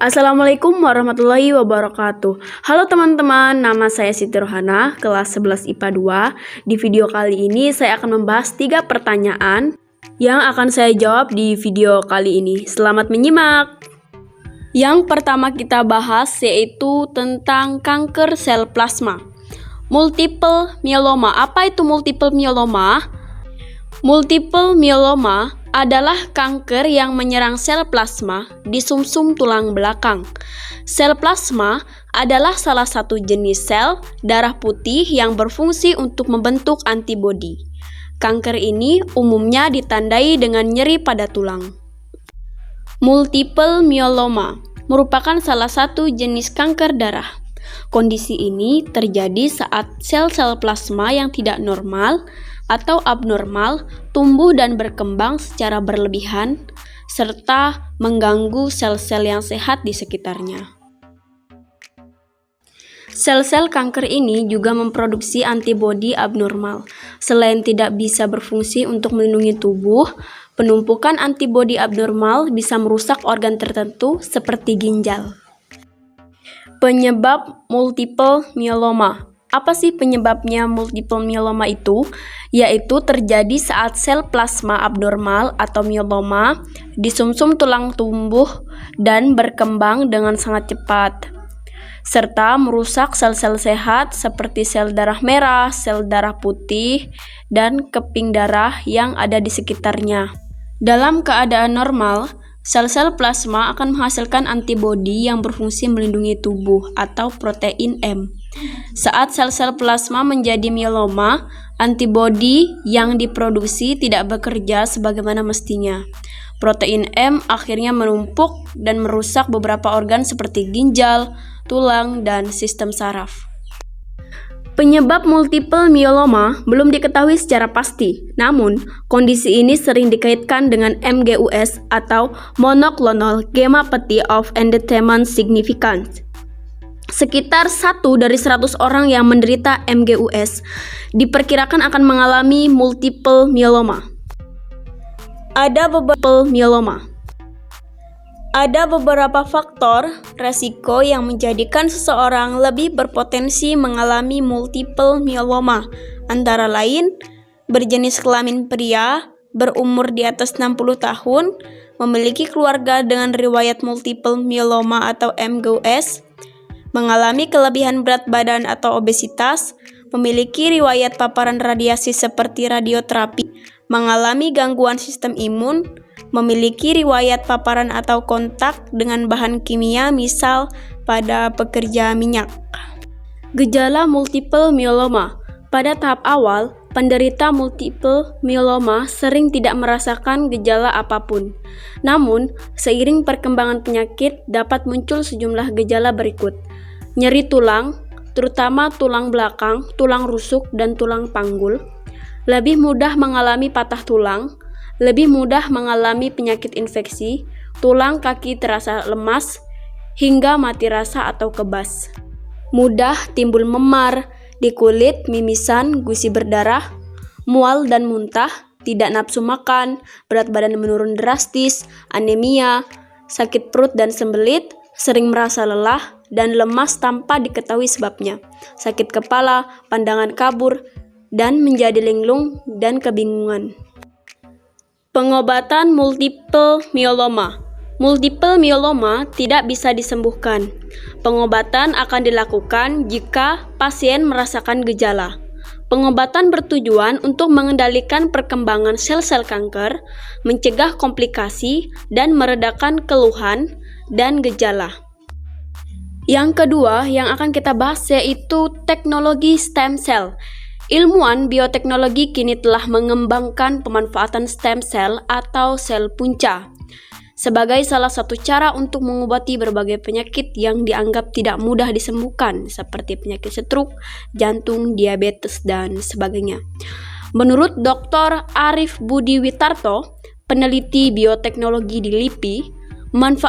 Assalamualaikum warahmatullahi wabarakatuh. Halo teman-teman, nama saya Siti Rohana, kelas 11 IPA 2. Di video kali ini saya akan membahas 3 pertanyaan yang akan saya jawab di video kali ini. Selamat menyimak. Yang pertama kita bahas yaitu tentang kanker sel plasma. Multiple myeloma. Apa itu multiple myeloma? Multiple myeloma adalah kanker yang menyerang sel plasma di sumsum tulang belakang. Sel plasma adalah salah satu jenis sel darah putih yang berfungsi untuk membentuk antibodi. Kanker ini umumnya ditandai dengan nyeri pada tulang. Multiple myeloma merupakan salah satu jenis kanker darah. Kondisi ini terjadi saat sel-sel plasma yang tidak normal atau abnormal tumbuh dan berkembang secara berlebihan serta mengganggu sel-sel yang sehat di sekitarnya. Sel-sel kanker ini juga memproduksi antibodi abnormal. Selain tidak bisa berfungsi untuk melindungi tubuh, penumpukan antibodi abnormal bisa merusak organ tertentu seperti ginjal. Penyebab multiple myeloma. Apa sih penyebabnya multiple myeloma itu? Yaitu terjadi saat sel plasma abnormal atau myeloma di sumsum tulang tumbuh dan berkembang dengan sangat cepat, serta merusak sel-sel sehat seperti sel darah merah, sel darah putih, dan keping darah yang ada di sekitarnya. Dalam keadaan normal, sel-sel plasma akan menghasilkan antibodi yang berfungsi melindungi tubuh atau protein M. Saat sel-sel plasma menjadi myeloma, antibodi yang diproduksi tidak bekerja sebagaimana mestinya. Protein M akhirnya menumpuk dan merusak beberapa organ seperti ginjal, tulang, dan sistem saraf. Penyebab multiple myeloma belum diketahui secara pasti, namun kondisi ini sering dikaitkan dengan MGUS atau monoclonal gammopathy of endothelium significans. Sekitar 1 dari 100 orang yang menderita MGUS diperkirakan akan mengalami multiple myeloma. Ada beberapa faktor resiko yang menjadikan seseorang lebih berpotensi mengalami multiple myeloma, antara lain berjenis kelamin pria, berumur di atas 60 tahun, memiliki keluarga dengan riwayat multiple myeloma atau MGUS, mengalami kelebihan berat badan atau obesitas, memiliki riwayat paparan radiasi seperti radioterapi, mengalami gangguan sistem imun, memiliki riwayat paparan atau kontak dengan bahan kimia misal pada pekerja minyak. Gejala multiple myeloma. Pada tahap awal, penderita multiple myeloma sering tidak merasakan gejala apapun. Namun, seiring perkembangan penyakit dapat muncul sejumlah gejala berikut. Nyeri tulang, terutama tulang belakang, tulang rusuk, dan tulang panggul. Lebih mudah mengalami patah tulang, lebih mudah mengalami penyakit infeksi, tulang kaki terasa lemas, hingga mati rasa atau kebas. Mudah timbul memar di kulit, mimisan, gusi berdarah, mual dan muntah, tidak nafsu makan, berat badan menurun drastis, anemia, sakit perut dan sembelit, sering merasa lelah, dan lemas tanpa diketahui sebabnya, sakit kepala, pandangan kabur, dan menjadi linglung dan kebingungan. Pengobatan multiple myeloma. Multiple myeloma tidak bisa disembuhkan. Pengobatan akan dilakukan jika pasien merasakan gejala. Pengobatan bertujuan untuk mengendalikan perkembangan sel-sel kanker, mencegah komplikasi, dan meredakan keluhan dan gejala. Yang kedua yang akan kita bahas yaitu teknologi stem cell. Ilmuwan bioteknologi kini telah mengembangkan pemanfaatan stem cell atau sel punca sebagai salah satu cara untuk mengobati berbagai penyakit yang dianggap tidak mudah disembuhkan seperti penyakit stroke, jantung, diabetes, dan sebagainya. Menurut Dr. Arif Budi Witarto, peneliti bioteknologi di LIPI,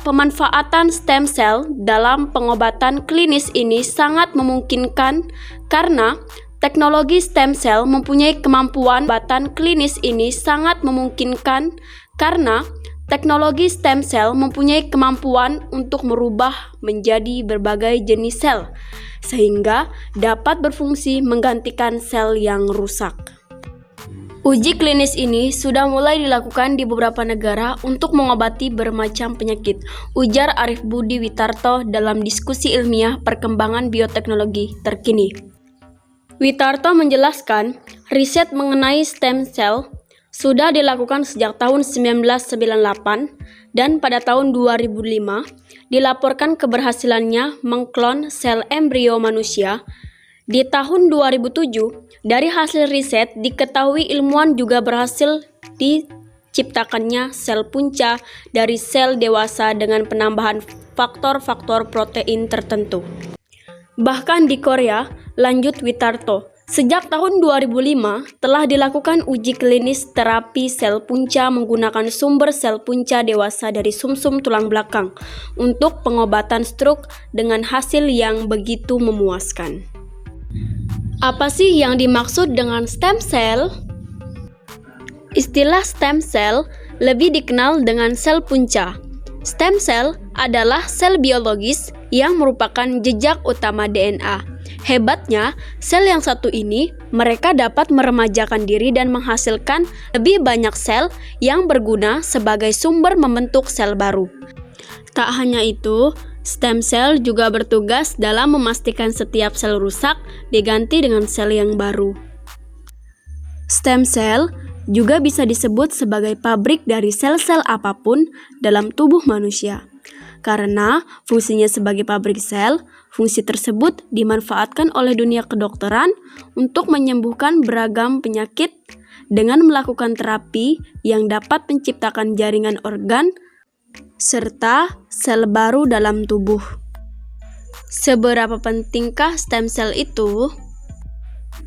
pemanfaatan stem cell dalam pengobatan klinis ini sangat memungkinkan karena teknologi stem cell mempunyai kemampuan. Pengobatan klinis ini sangat memungkinkan karena Teknologi stem cell mempunyai kemampuan untuk merubah menjadi berbagai jenis sel, sehingga dapat berfungsi menggantikan sel yang rusak. Uji klinis ini sudah mulai dilakukan di beberapa negara untuk mengobati bermacam penyakit, ujar Arif Budi Witarto dalam diskusi ilmiah perkembangan bioteknologi terkini. Witarto menjelaskan, riset mengenai stem cell sudah dilakukan sejak tahun 1998 dan pada tahun 2005 dilaporkan keberhasilannya mengklon sel embrio manusia. Di tahun 2007, dari hasil riset diketahui ilmuwan juga berhasil diciptakannya sel punca dari sel dewasa dengan penambahan faktor-faktor protein tertentu. Bahkan di Korea, lanjut Witarto, sejak tahun 2005 telah dilakukan uji klinis terapi sel punca menggunakan sumber sel punca dewasa dari sumsum tulang belakang untuk pengobatan stroke dengan hasil yang begitu memuaskan. Apa sih yang dimaksud dengan stem cell? Istilah stem cell lebih dikenal dengan sel punca. Stem cell adalah sel biologis yang merupakan jejak utama DNA. Hebatnya, sel yang satu ini, mereka dapat meremajakan diri dan menghasilkan lebih banyak sel yang berguna sebagai sumber membentuk sel baru. Tak hanya itu, stem cell juga bertugas dalam memastikan setiap sel rusak diganti dengan sel yang baru. Stem cell juga bisa disebut sebagai pabrik dari sel-sel apapun dalam tubuh manusia. Karena fungsinya sebagai pabrik sel, fungsi tersebut dimanfaatkan oleh dunia kedokteran untuk menyembuhkan beragam penyakit dengan melakukan terapi yang dapat menciptakan jaringan organ serta sel baru dalam tubuh. Seberapa pentingkah stem cell itu?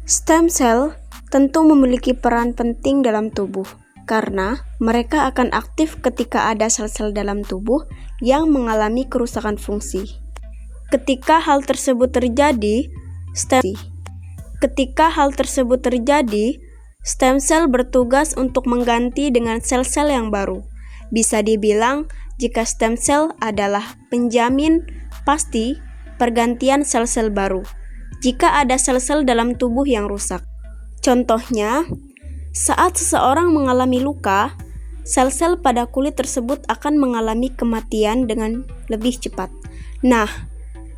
Stem cell tentu memiliki peran penting dalam tubuh, karena mereka akan aktif ketika ada sel-sel dalam tubuh yang mengalami kerusakan fungsi. Ketika hal tersebut terjadi, stem cell bertugas untuk mengganti dengan sel-sel yang baru. Bisa dibilang, jika stem cell adalah penjamin pasti pergantian sel-sel baru jika ada sel-sel dalam tubuh yang rusak. Contohnya, saat seseorang mengalami luka, sel-sel pada kulit tersebut akan mengalami kematian dengan lebih cepat. Nah,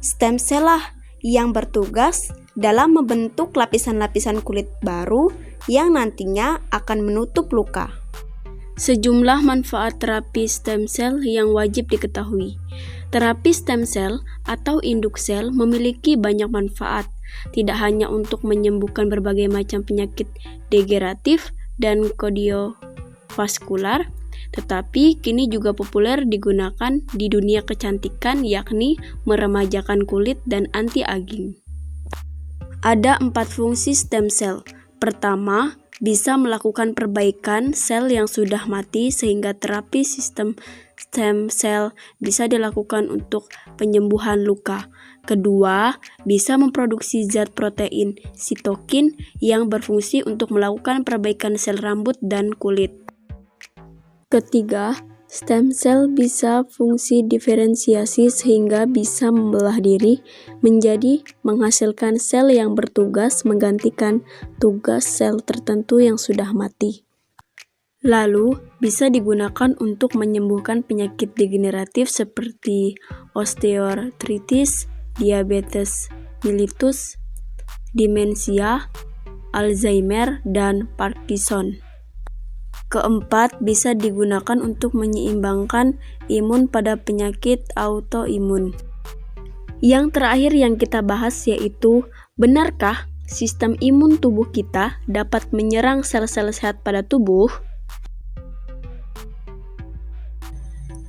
stem cell lah yang bertugas dalam membentuk lapisan-lapisan kulit baru yang nantinya akan menutup luka. Sejumlah manfaat terapi stem cell yang wajib diketahui. Terapi stem cell atau induk sel memiliki banyak manfaat, tidak hanya untuk menyembuhkan berbagai macam penyakit degeneratif dan kardiovaskular, tetapi kini juga populer digunakan di dunia kecantikan, yakni meremajakan kulit dan anti-aging. Ada 4 fungsi stem cell. Pertama, bisa melakukan perbaikan sel yang sudah mati sehingga terapi sistem stem cell bisa dilakukan untuk penyembuhan luka. Kedua, bisa memproduksi zat protein sitokin yang berfungsi untuk melakukan perbaikan sel rambut dan kulit. Ketiga, stem cell bisa fungsi diferensiasi sehingga bisa membelah diri menjadi menghasilkan sel yang bertugas menggantikan tugas sel tertentu yang sudah mati. Lalu, bisa digunakan untuk menyembuhkan penyakit degeneratif seperti osteoartritis, diabetes mellitus, demensia, Alzheimer, dan Parkinson. Keempat, bisa digunakan untuk menyeimbangkan imun pada penyakit autoimun. Yang terakhir yang kita bahas yaitu, benarkah sistem imun tubuh kita dapat menyerang sel-sel sehat pada tubuh?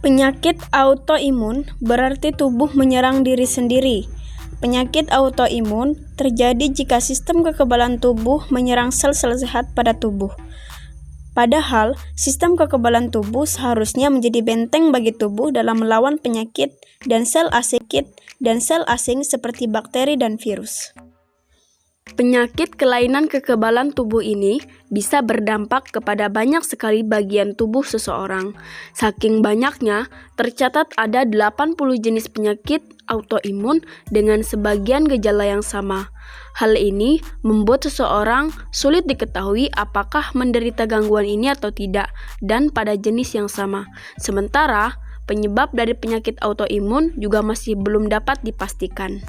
Penyakit autoimun berarti tubuh menyerang diri sendiri. Penyakit autoimun terjadi jika sistem kekebalan tubuh menyerang sel-sel sehat pada tubuh. Padahal, sistem kekebalan tubuh seharusnya menjadi benteng bagi tubuh dalam melawan penyakit dan sel asing seperti bakteri dan virus. Penyakit kelainan kekebalan tubuh ini bisa berdampak kepada banyak sekali bagian tubuh seseorang. Saking banyaknya, tercatat ada 80 jenis penyakit autoimun dengan sebagian gejala yang sama. Hal ini membuat seseorang sulit diketahui apakah menderita gangguan ini atau tidak, dan pada jenis yang sama. Sementara, penyebab dari penyakit autoimun juga masih belum dapat dipastikan.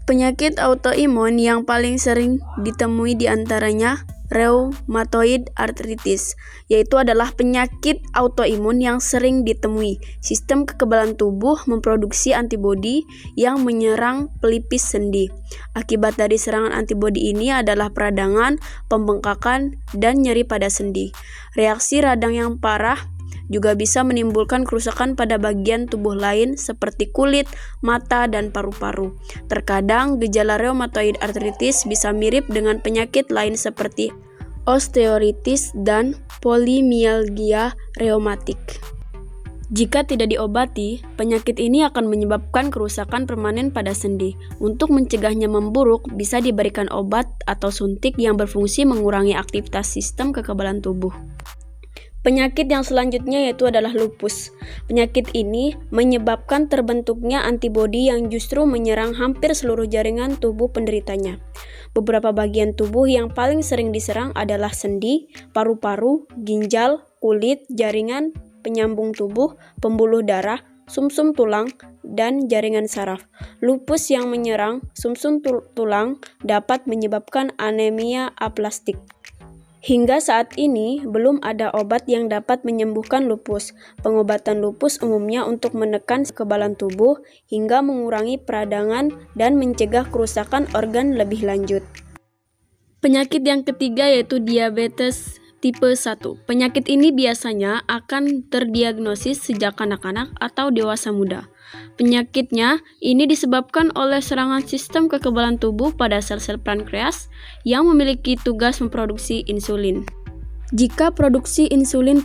Penyakit autoimun yang paling sering ditemui diantaranya rheumatoid arthritis, yaitu adalah penyakit autoimun yang sering ditemui. Sistem kekebalan tubuh memproduksi antibodi yang menyerang pelipis sendi. Akibat dari serangan antibodi ini adalah peradangan, pembengkakan, dan nyeri pada sendi. Reaksi radang yang parah juga bisa menimbulkan kerusakan pada bagian tubuh lain seperti kulit, mata, dan paru-paru. Terkadang gejala rheumatoid arthritis bisa mirip dengan penyakit lain seperti osteoartritis dan polimialgia reumatik. Jika tidak diobati, penyakit ini akan menyebabkan kerusakan permanen pada sendi. Untuk mencegahnya memburuk, bisa diberikan obat atau suntik yang berfungsi mengurangi aktivitas sistem kekebalan tubuh. Penyakit yang selanjutnya yaitu adalah lupus. Penyakit ini menyebabkan terbentuknya antibodi yang justru menyerang hampir seluruh jaringan tubuh penderitanya. Beberapa bagian tubuh yang paling sering diserang adalah sendi, paru-paru, ginjal, kulit, jaringan penyambung tubuh, pembuluh darah, sumsum tulang, dan jaringan saraf. Lupus yang menyerang sumsum tulang dapat menyebabkan anemia aplastik. Hingga saat ini, belum ada obat yang dapat menyembuhkan lupus. Pengobatan lupus umumnya untuk menekan kekebalan tubuh hingga mengurangi peradangan dan mencegah kerusakan organ lebih lanjut. Penyakit yang ketiga yaitu diabetes tipe 1. Penyakit ini biasanya akan terdiagnosis sejak kanak-kanak atau dewasa muda. Penyakitnya ini disebabkan oleh serangan sistem kekebalan tubuh pada sel-sel pankreas yang memiliki tugas memproduksi insulin. Jika produksi insulin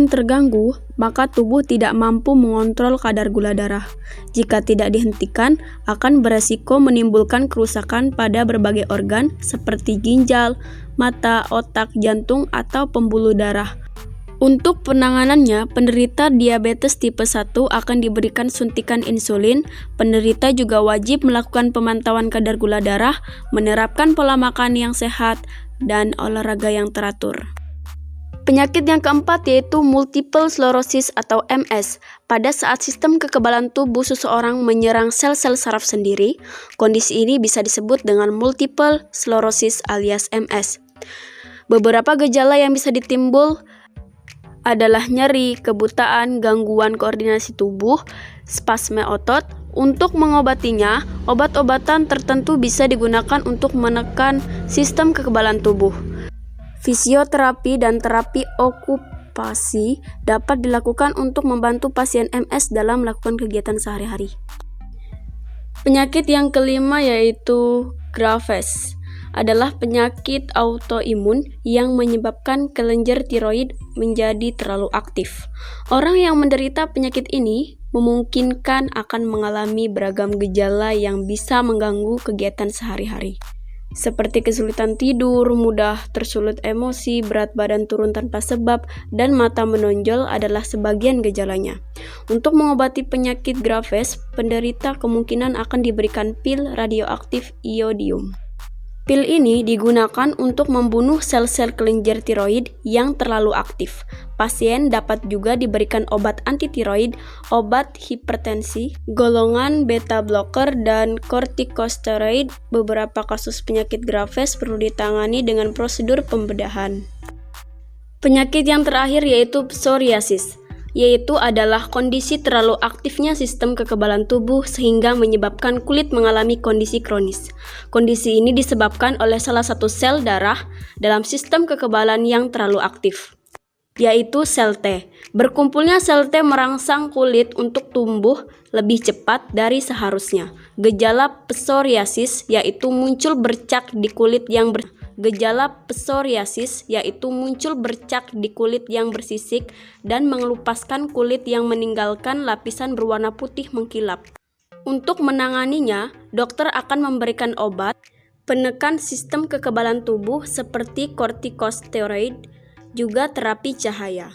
terganggu, maka tubuh tidak mampu mengontrol kadar gula darah. Jika tidak dihentikan, akan beresiko menimbulkan kerusakan pada berbagai organ seperti ginjal, mata, otak, jantung, atau pembuluh darah. Untuk penanganannya, penderita diabetes tipe 1 akan diberikan suntikan insulin. Penderita juga wajib melakukan pemantauan kadar gula darah, menerapkan pola makan yang sehat, dan olahraga yang teratur. Penyakit yang keempat yaitu multiple sclerosis atau MS. Pada saat sistem kekebalan tubuh seseorang menyerang sel-sel saraf sendiri, kondisi ini bisa disebut dengan multiple sclerosis alias MS. Beberapa gejala yang bisa ditimbul adalah nyeri, kebutaan, gangguan koordinasi tubuh, spasme otot. Untuk mengobatinya, obat-obatan tertentu bisa digunakan untuk menekan sistem kekebalan tubuh. Fisioterapi dan terapi okupasi dapat dilakukan untuk membantu pasien MS dalam melakukan kegiatan sehari-hari. Penyakit yang kelima yaitu Graves. Adalah penyakit autoimun yang menyebabkan kelenjar tiroid menjadi terlalu aktif. Orang yang menderita penyakit ini memungkinkan akan mengalami beragam gejala yang bisa mengganggu kegiatan sehari-hari, seperti kesulitan tidur, mudah tersulut emosi, berat badan turun tanpa sebab, dan mata menonjol adalah sebagian gejalanya. Untuk mengobati penyakit Graves, penderita kemungkinan akan diberikan pil radioaktif iodium. Pil ini digunakan untuk membunuh sel-sel kelenjar tiroid yang terlalu aktif. Pasien dapat juga diberikan obat antitiroid, obat hipertensi, golongan beta blocker, dan kortikosteroid. Beberapa kasus penyakit Graves perlu ditangani dengan prosedur pembedahan. Penyakit yang terakhir yaitu psoriasis, yaitu adalah kondisi terlalu aktifnya sistem kekebalan tubuh sehingga menyebabkan kulit mengalami kondisi kronis. Kondisi ini disebabkan oleh salah satu sel darah dalam sistem kekebalan yang terlalu aktif, yaitu sel T. Berkumpulnya sel T merangsang kulit untuk tumbuh lebih cepat dari seharusnya. Gejala psoriasis yaitu muncul bercak di kulit yang bersisik dan mengelupaskan kulit yang meninggalkan lapisan berwarna putih mengkilap. Untuk menanganinya, dokter akan memberikan obat penekan sistem kekebalan tubuh seperti kortikosteroid, juga terapi cahaya.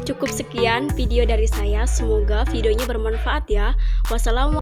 Cukup sekian video dari saya, semoga videonya bermanfaat ya. Wassalamualaikum.